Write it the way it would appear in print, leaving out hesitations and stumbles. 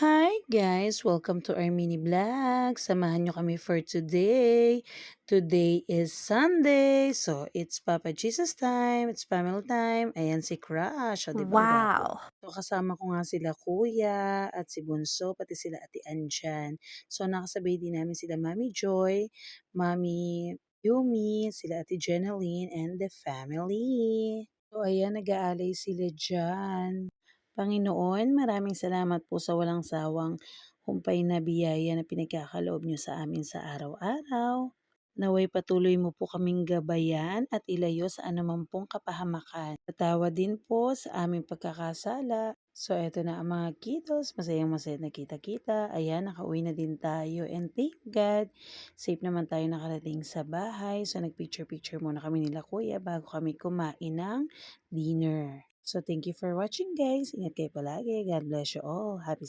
Hi guys! Welcome to our mini vlog. Samahan nyo kami for today. Today is Sunday. So, it's Papa Jesus time. It's family time. Ayan si Crush. O, diba ang gwapo? Wow! So, kasama ko nga sila kuya at si Bunso, pati sila ate Anjan. So, nakasabay din namin sila Mami Joy, Mami Yumi, sila ate Jeneline, and the family. So, ayan, nag-aalay sila dyan. Panginoon, maraming salamat po sa walang sawang humpay na biyaya na pinagkakaloob niyo sa amin sa araw-araw. Naway patuloy mo po kaming gabayan at ilayo sa anumang pong kapahamakan. Patawa din po sa aming pagkakasala. So, eto na ang mga kiddos. Masayang masaya na kita-kita. Ayan, nakauwi na din tayo. And thank God, safe naman tayo nakarating sa bahay. So, nagpicture-picture muna kami nila kuya bago kami kumain ng dinner. So, thank you for watching guys. Ingat kayo palagi. God bless you all. Happy